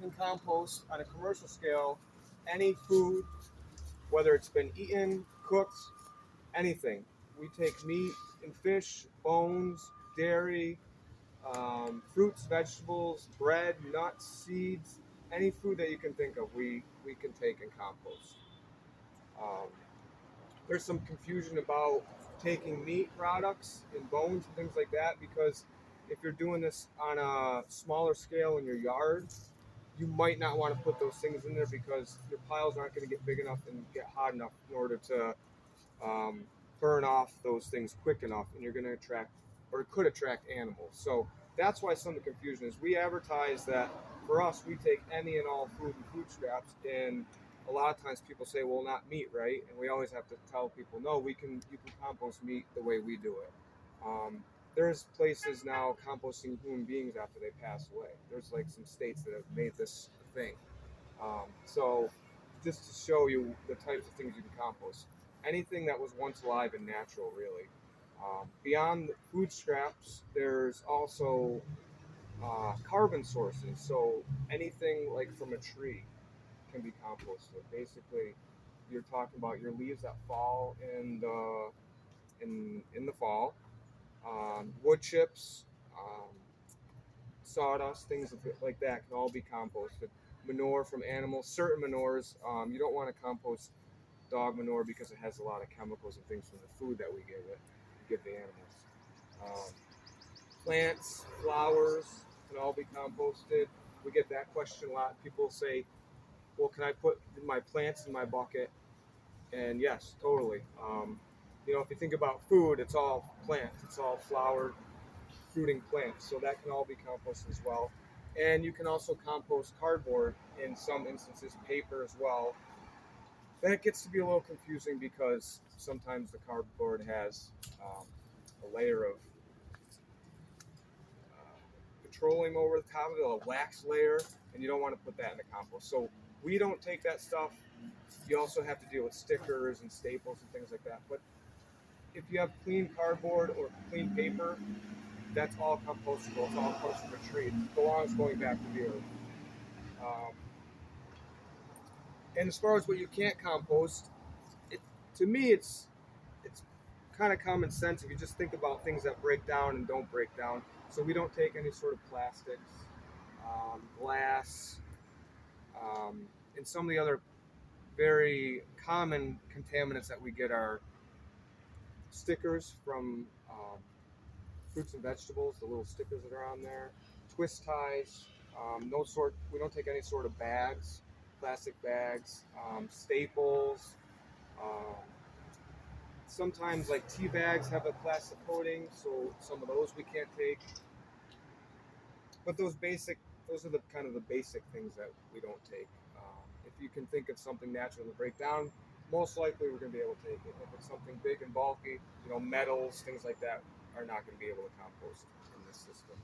can compost on a commercial scale any food, whether it's been eaten, cooked, anything. We take meat and fish, bones, dairy, fruits, vegetables, bread, nuts, seeds, any food that you can think of, we can take and compost. Um, there's some confusion about taking meat products and bones and things like that because if you're doing this on a smaller scale in your yard, you might not want to put those things in there because your piles aren't going to get big enough and get hot enough in order to um, burn off those things quick enough, and you're going to attract or it could attract animals. So that's why some of the confusion is. We advertise that for us, we take any and all food and food scraps, and a lot of times people say, "Well, not meat, right?" And we always have to tell people, "No, we can. You can compost meat the way we do it." Um, there's places now composting human beings after they pass away. There's like some states that have made this a thing. So just to show you the types of things you can compost, anything that was once alive and natural, really. Beyond the food scraps, there's also carbon sources. So anything like from a tree can be composted. Basically, you're talking about your leaves that fall in the fall, wood chips, sawdust, things like that can all be composted. Manure from animals, certain manures, you don't want to compost dog manure because it has a lot of chemicals and things from the food that we give the animals. Um, plants, flowers can all be composted. We get that question a lot. People say, "Well, can I put my plants in my bucket?" And yes, totally. If you think about food, it's all plants. It's all flower, fruiting plants. So that can all be composted as well. And you can also compost cardboard, in some instances, paper as well. That gets to be a little confusing because sometimes the cardboard has a layer of petroleum over the top of it, a wax layer, and you don't want to put that in the compost. So we don't take that stuff. You also have to deal with stickers and staples and things like that. But if you have clean cardboard or clean paper, that's all compostable. It's all comes from a tree. It belongs going back to the earth. Um, and as far as what you can't compost, it, to me, it's kind of common sense if you just think about things that break down and don't break down. So we don't take any sort of plastics, glass, and some of the other very common contaminants that we get are stickers from fruits and vegetables, the little stickers that are on there, twist ties, no sort. We don't take any sort of bags, plastic bags, staples. Um, Sometimes like tea bags have a plastic coating, so some of those we can't take. But those are the kind of the basic things that we don't take. If you can think of something natural to break down, most likely we're going to be able to take it. If it's something big and bulky, metals, things like that, are not going to be able to compost in this system.